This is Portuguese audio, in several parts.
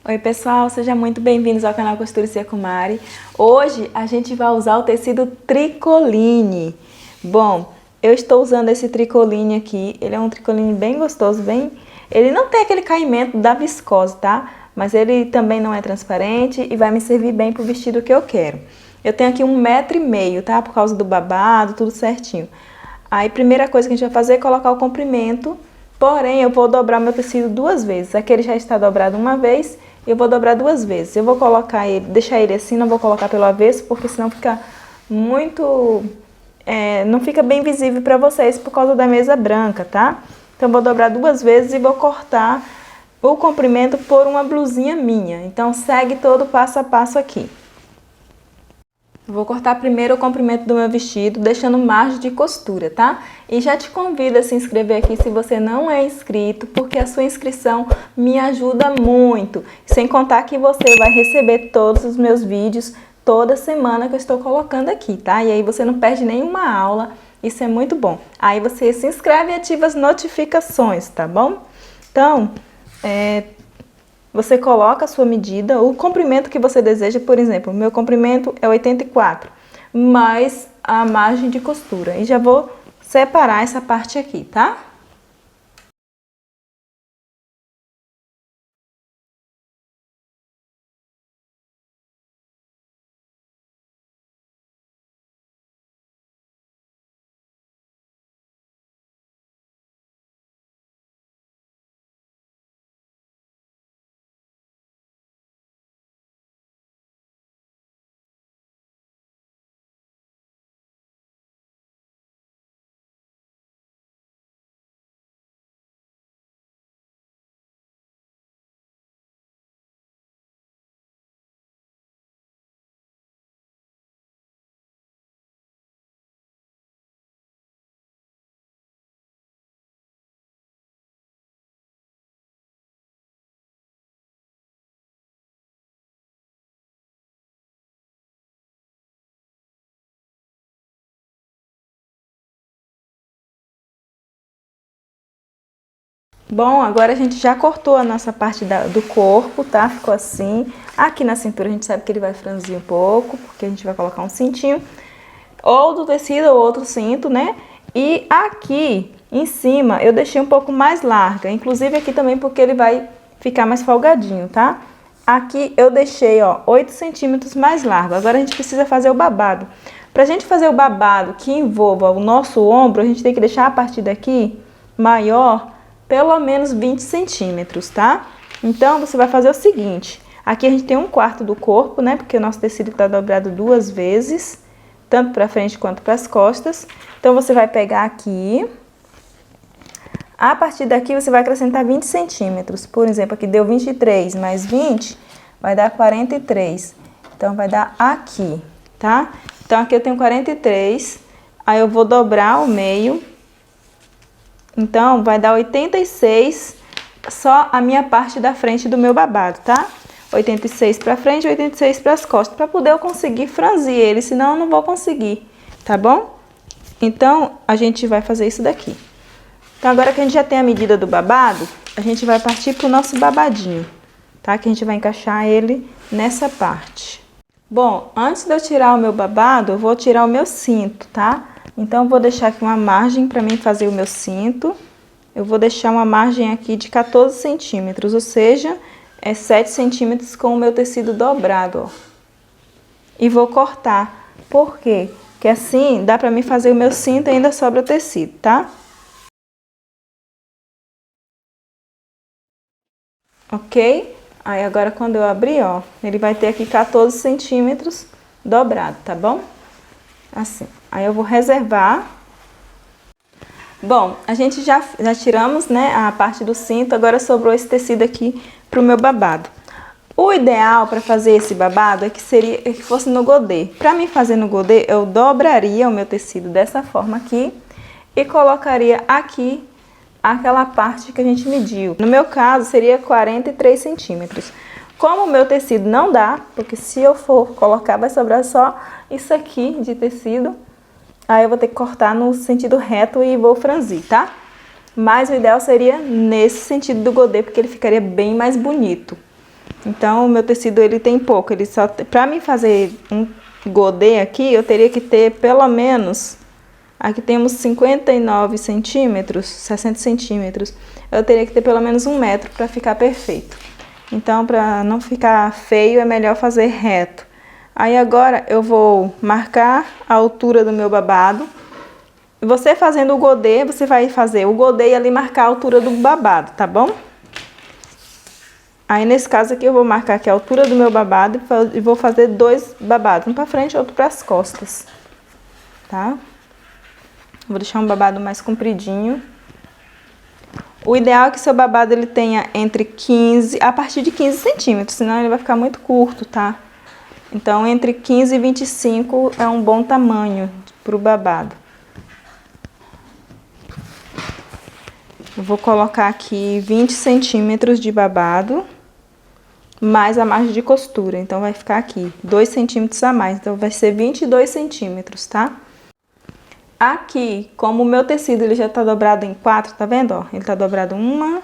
Oi pessoal, sejam muito bem-vindos ao canal Costura Cia com Mari. Hoje a gente vai usar o tecido tricoline. Bom, eu estou usando esse tricoline aqui, ele é um tricoline bem gostoso, ele não tem aquele caimento da viscose, tá? Mas ele também não é transparente e vai me servir bem para o vestido que eu quero. Eu tenho aqui 1,5 m, tá? Por causa do babado, tudo certinho. Aí, primeira coisa que a gente vai fazer é colocar o comprimento, porém eu vou dobrar meu tecido 2 vezes. Aqui ele já está dobrado uma vez, eu vou dobrar 2 vezes. Eu vou colocar ele, deixar ele assim, não vou colocar pelo avesso, porque senão fica muito... não fica bem visível para vocês por causa da mesa branca, tá? Então, vou dobrar 2 vezes e vou cortar o comprimento por uma blusinha minha. Então, segue todo o passo a passo aqui. Vou cortar primeiro o comprimento do meu vestido, deixando margem de costura, tá? E já te convido a se inscrever aqui se você não é inscrito, porque a sua inscrição me ajuda muito. Sem contar que você vai receber todos os meus vídeos toda semana que eu estou colocando aqui, tá? E aí você não perde nenhuma aula, isso é muito bom. Aí você se inscreve e ativa as notificações, tá bom? Então, você coloca a sua medida, o comprimento que você deseja, por exemplo, o meu comprimento é 84, mais a margem de costura. E já vou separar essa parte aqui, tá? Bom, agora a gente já cortou a nossa parte do corpo, tá? Ficou assim. Aqui na cintura a gente sabe que ele vai franzir um pouco, porque a gente vai colocar um cintinho. Ou do tecido ou outro cinto, né? E aqui em cima eu deixei um pouco mais larga. Inclusive aqui também porque ele vai ficar mais folgadinho, tá? Aqui eu deixei, ó, 8 centímetros mais largo. Agora a gente precisa fazer o babado. Pra gente fazer o babado que envolva o nosso ombro, a gente tem que deixar a partir daqui maior, pelo menos 20 centímetros, tá? Então, você vai fazer o seguinte. Aqui a gente tem 1/4 do corpo, né? Porque o nosso tecido está dobrado 2 vezes, tanto para frente quanto para as costas. Então, você vai pegar aqui. A partir daqui, você vai acrescentar 20 centímetros. Por exemplo, aqui deu 23 mais 20, vai dar 43. Então, vai dar aqui, tá? Então, aqui eu tenho 43. Aí, eu vou dobrar ao meio. Então, vai dar 86, só a minha parte da frente do meu babado, tá? 86 pra frente e 86 pras costas, pra poder eu conseguir franzir ele, senão eu não vou conseguir, tá bom? Então, a gente vai fazer isso daqui. Então, agora que a gente já tem a medida do babado, a gente vai partir pro nosso babadinho, tá? Que a gente vai encaixar ele nessa parte. Bom, antes de eu tirar o meu babado, eu vou tirar o meu cinto, tá? Então, eu vou deixar aqui uma margem para mim fazer o meu cinto. Eu vou deixar uma margem aqui de 14 centímetros, ou seja, 7 centímetros com o meu tecido dobrado, ó. E vou cortar. Por quê? Porque assim dá para mim fazer o meu cinto e ainda sobra tecido, tá? Ok? Aí, agora quando eu abrir, ó, ele vai ter aqui 14 centímetros dobrado, tá bom? Assim. Aí eu vou reservar. Bom, a gente já tiramos, né, a parte do cinto, agora sobrou esse tecido aqui pro meu babado. O ideal para fazer esse babado é que fosse no godê. Para mim fazer no godê, eu dobraria o meu tecido dessa forma aqui e colocaria aqui aquela parte que a gente mediu. No meu caso, seria 43 centímetros. Como o meu tecido não dá, porque se eu for colocar, vai sobrar só isso aqui de tecido. Aí eu vou ter que cortar no sentido reto e vou franzir, tá? Mas o ideal seria nesse sentido do godê, porque ele ficaria bem mais bonito. Então, o meu tecido, ele tem pouco. Ele só, pra mim fazer um godê aqui, eu teria que ter pelo menos... Aqui temos 59 centímetros, 60 centímetros. Eu teria que ter pelo menos 1 metro para ficar perfeito. Então, para não ficar feio, é melhor fazer reto. Aí agora eu vou marcar a altura do meu babado. Você fazendo o godê, você vai fazer o godê e ali marcar a altura do babado, tá bom? Aí nesse caso aqui eu vou marcar aqui a altura do meu babado e vou fazer 2 babados, um para frente e outro para as costas, tá? Vou deixar um babado mais compridinho. O ideal é que seu babado ele tenha entre 15, a partir de 15 centímetros, senão ele vai ficar muito curto, tá? Então, entre 15 e 25 é um bom tamanho pro babado. Eu vou colocar aqui 20 centímetros de babado, mais a margem de costura. Então, vai ficar aqui 2 centímetros a mais. Então, vai ser 22 centímetros, tá? Aqui, como o meu tecido ele já tá dobrado em 4, tá vendo, ó? Ele tá dobrado uma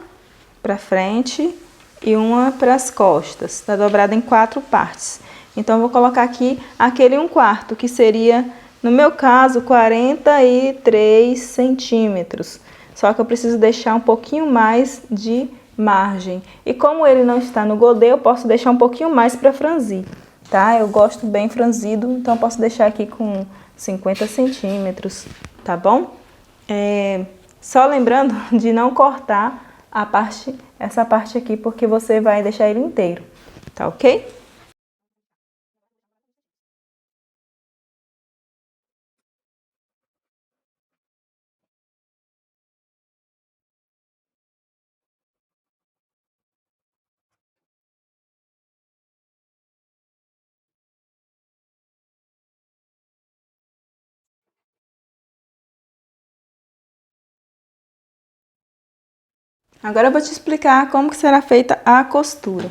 pra frente e uma pras costas. Tá dobrado em 4 partes. Então, eu vou colocar aqui aquele 1/4, que seria, no meu caso, 43 centímetros. Só que eu preciso deixar um pouquinho mais de margem. E como ele não está no godê, eu posso deixar um pouquinho mais pra franzir, tá? Eu gosto bem franzido, então eu posso deixar aqui com 50 centímetros, tá bom? Só lembrando de não cortar essa parte aqui, porque você vai deixar ele inteiro, tá ok? Agora eu vou te explicar como que será feita a costura.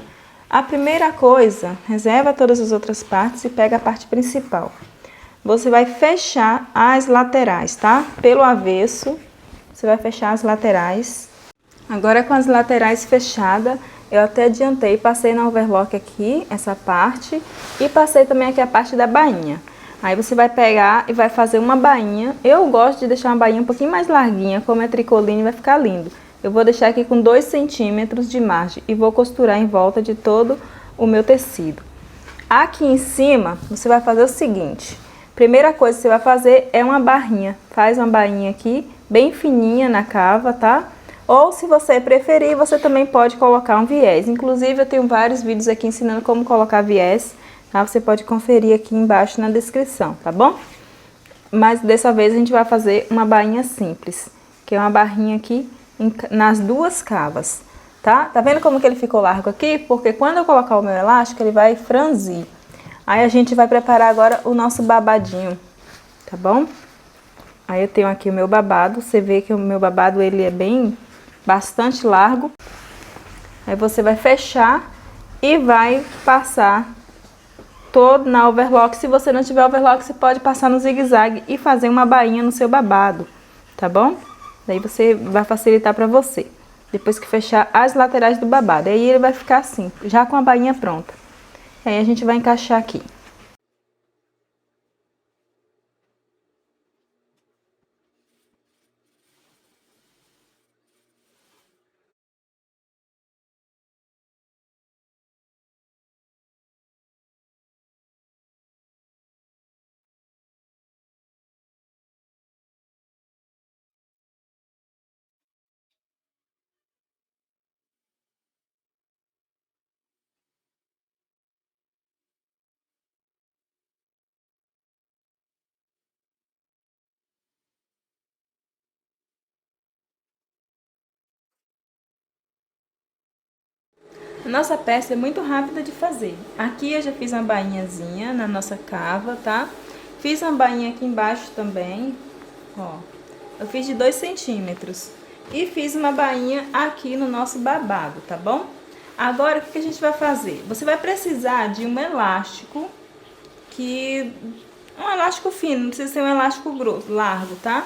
A primeira coisa, reserva todas as outras partes e pega a parte principal. Você vai fechar as laterais, tá? Pelo avesso, você vai fechar as laterais. Agora com as laterais fechadas, eu até adiantei, passei na overlock aqui, essa parte, e passei também aqui a parte da bainha. Aí você vai pegar e vai fazer uma bainha. Eu gosto de deixar uma bainha um pouquinho mais larguinha, como é tricoline, vai ficar lindo. Eu vou deixar aqui com 2 centímetros de margem e vou costurar em volta de todo o meu tecido. Aqui em cima, você vai fazer o seguinte. Primeira coisa que você vai fazer é uma barrinha. Faz uma barrinha aqui, bem fininha na cava, tá? Ou se você preferir, você também pode colocar um viés. Inclusive, eu tenho vários vídeos aqui ensinando como colocar viés, tá? Você pode conferir aqui embaixo na descrição, tá bom? Mas dessa vez a gente vai fazer uma bainha simples, que é uma barrinha aqui nas 2 cavas, tá? Tá vendo como que ele ficou largo aqui? Porque quando eu colocar o meu elástico, ele vai franzir. Aí a gente vai preparar agora o nosso babadinho, tá bom? Aí eu tenho aqui o meu babado, você vê que o meu babado ele é bastante largo. Aí você vai fechar e vai passar todo na overlock. Se você não tiver overlock, você pode passar no zigue-zague e fazer uma bainha no seu babado, tá bom? Daí você vai facilitar pra você. Depois que fechar as laterais do babado. Aí ele vai ficar assim, já com a bainha pronta. Aí a gente vai encaixar aqui. A nossa peça é muito rápida de fazer. Aqui eu já fiz uma bainhazinha na nossa cava, tá? Fiz uma bainha aqui embaixo também, ó. Eu fiz de 2 centímetros. E fiz uma bainha aqui no nosso babado, tá bom? Agora, o que a gente vai fazer? Você vai precisar de um elástico, um elástico fino, não precisa ser um elástico grosso, largo, tá?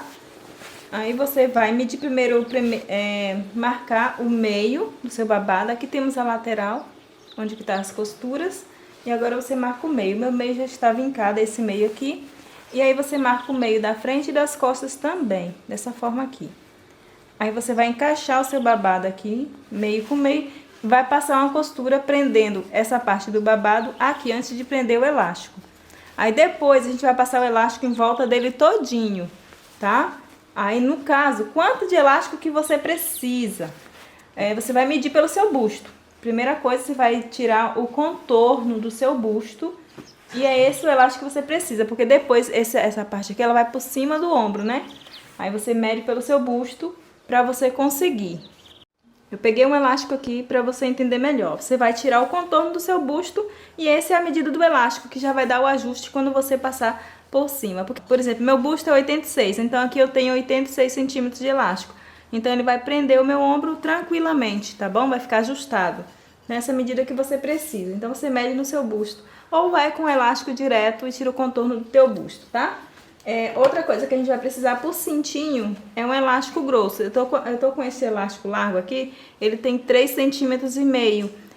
Aí você vai medir primeiro, marcar o meio do seu babado. Aqui temos a lateral, onde que tá as costuras. E agora você marca o meio. Meu meio já está vincado, esse meio aqui. E aí você marca o meio da frente e das costas também, dessa forma aqui. Aí você vai encaixar o seu babado aqui, meio com meio, vai passar uma costura prendendo essa parte do babado aqui antes de prender o elástico. Aí depois a gente vai passar o elástico em volta dele todinho, tá? Aí no caso, quanto de elástico que você precisa? Você vai medir pelo seu busto. Primeira coisa, você vai tirar o contorno do seu busto. E é esse o elástico que você precisa, porque depois essa parte aqui ela vai por cima do ombro, né? Aí você mede pelo seu busto para você conseguir. Eu peguei um elástico aqui para você entender melhor. Você vai tirar o contorno do seu busto e essa é a medida do elástico, que já vai dar o ajuste quando você passar por cima. Porque, por exemplo, meu busto é 86, então aqui eu tenho 86 centímetros de elástico. Então ele vai prender o meu ombro tranquilamente, tá bom? Vai ficar ajustado nessa medida que você precisa. Então você mede no seu busto. Ou vai com o elástico direto e tira o contorno do teu busto, tá? Outra coisa que a gente vai precisar por cintinho é um elástico grosso. Eu tô com esse elástico largo aqui, ele tem 3,5 centímetros.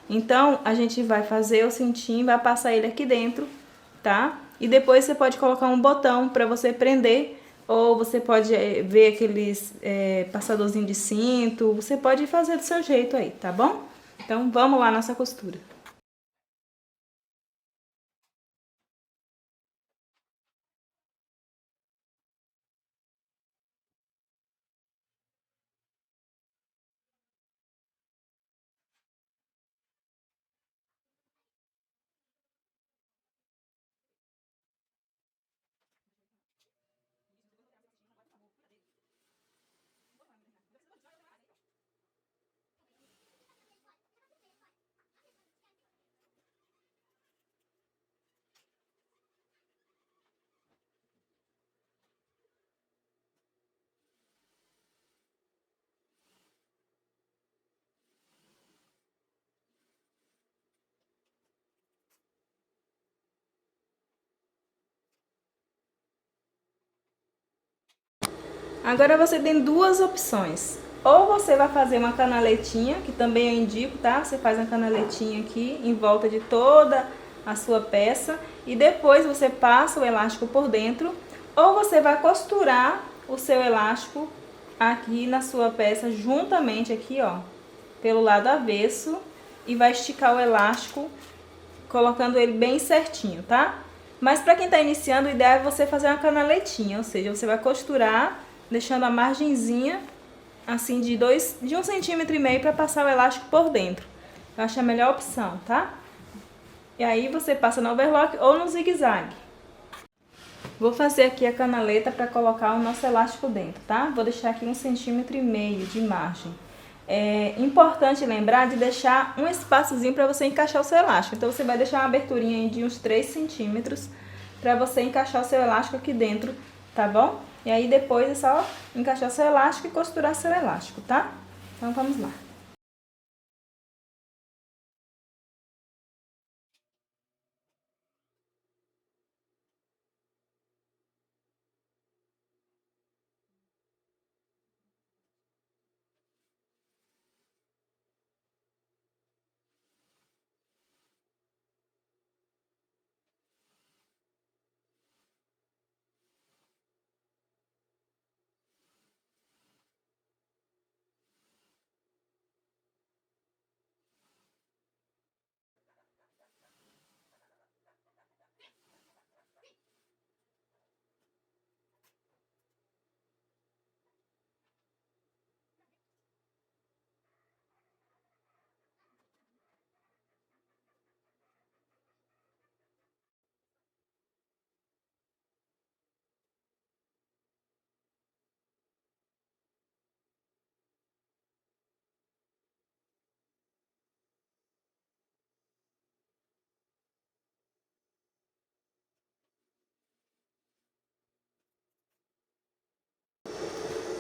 Então, a gente vai fazer o cintinho, vai passar ele aqui dentro, tá? E depois você pode colocar um botão para você prender, ou você pode ver aqueles passadorzinho de cinto, você pode fazer do seu jeito aí, tá bom? Então, vamos lá nessa costura. Agora você tem duas opções. Ou você vai fazer uma canaletinha, que também eu indico, tá? Você faz uma canaletinha aqui em volta de toda a sua peça e depois você passa o elástico por dentro. Ou você vai costurar o seu elástico aqui na sua peça, juntamente aqui, ó, pelo lado avesso, e vai esticar o elástico, colocando ele bem certinho, tá? Mas para quem tá iniciando, o ideal é você fazer uma canaletinha, ou seja, você vai costurar deixando a margenzinha assim de 1,5 centímetro para passar o elástico por dentro. Eu acho a melhor opção, tá? E aí você passa no overlock ou no zigue-zague. Vou fazer aqui a canaleta para colocar o nosso elástico dentro, tá? Vou deixar aqui 1,5 centímetro de margem. É importante lembrar de deixar um espaçozinho para você encaixar o seu elástico. Então você vai deixar uma aberturinha de uns 3 centímetros para você encaixar o seu elástico aqui dentro, tá bom? E aí depois é só encaixar seu elástico e costurar seu elástico, tá? Então vamos lá.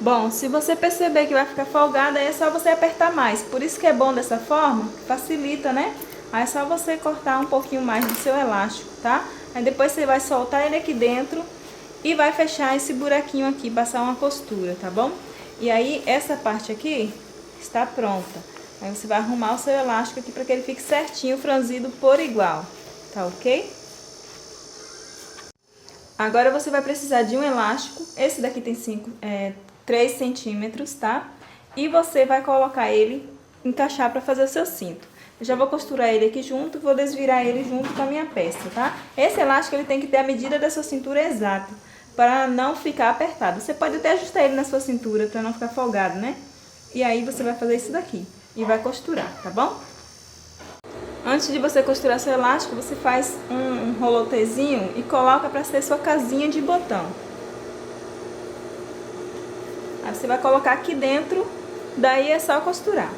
Bom, se você perceber que vai ficar folgada, aí é só você apertar mais. Por isso que é bom dessa forma, facilita, né? Aí é só você cortar um pouquinho mais do seu elástico, tá? Aí depois você vai soltar ele aqui dentro e vai fechar esse buraquinho aqui, passar uma costura, tá bom? E aí essa parte aqui está pronta. Aí você vai arrumar o seu elástico aqui para que ele fique certinho, franzido por igual, tá ok? Agora você vai precisar de um elástico, esse daqui tem 3 centímetros, tá? E você vai colocar ele, encaixar para fazer o seu cinto. Eu já vou costurar ele aqui junto, vou desvirar ele junto com a minha peça, tá? Esse elástico ele tem que ter a medida da sua cintura exata, para não ficar apertado. Você pode até ajustar ele na sua cintura, para não ficar folgado, né? E aí você vai fazer isso daqui e vai costurar, tá bom? Antes de você costurar seu elástico, você faz um rolotezinho e coloca para ser sua casinha de botão. Aí você vai colocar aqui dentro, daí é só costurar.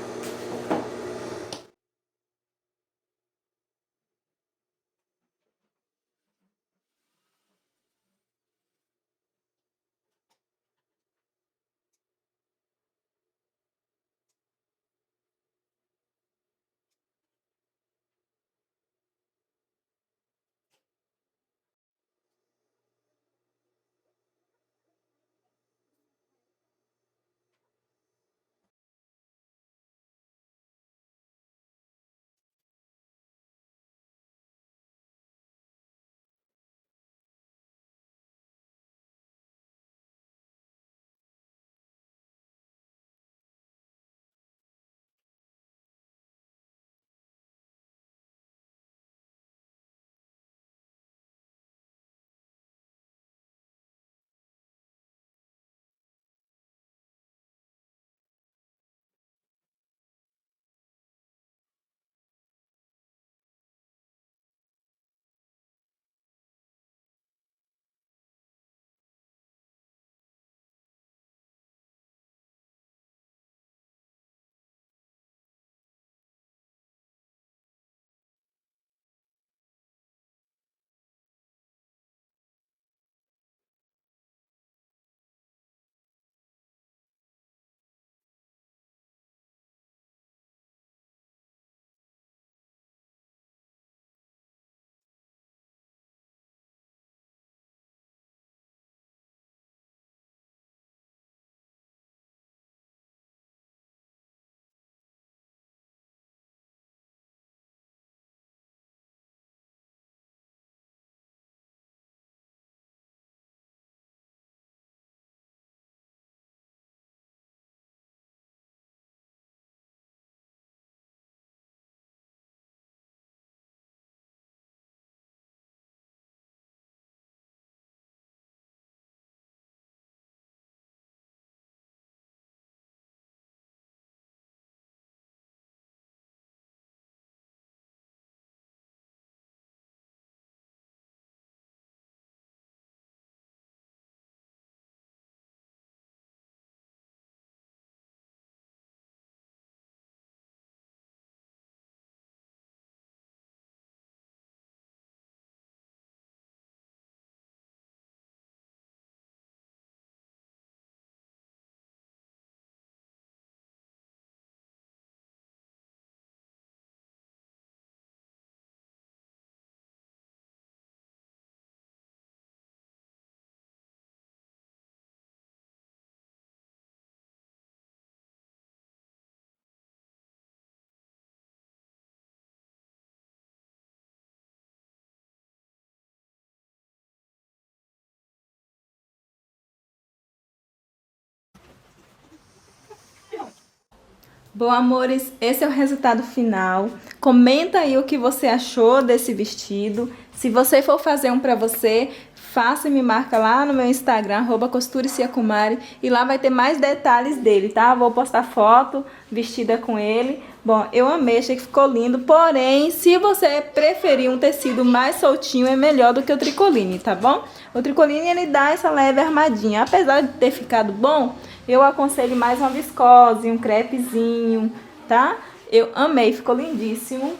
Bom, amores, esse é o resultado final. Comenta aí o que você achou desse vestido. Se você for fazer um pra você, faça e me marca lá no meu Instagram, @costureciacumari, e lá vai ter mais detalhes dele, tá? Vou postar foto vestida com ele. Bom, eu amei, achei que ficou lindo, porém, se você preferir um tecido mais soltinho, é melhor do que o tricoline, tá bom? O tricoline, ele dá essa leve armadinha. Apesar de ter ficado bom, eu aconselho mais uma viscose, um crepezinho, tá? Eu amei, ficou lindíssimo.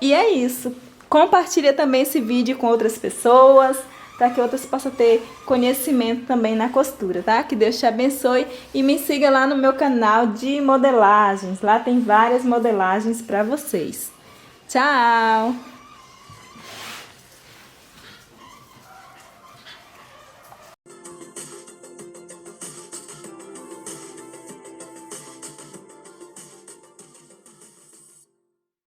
E é isso. Compartilha também esse vídeo com outras pessoas, para que outras possam ter conhecimento também na costura, tá? Que Deus te abençoe e me siga lá no meu canal de modelagens. Lá tem várias modelagens para vocês. Tchau!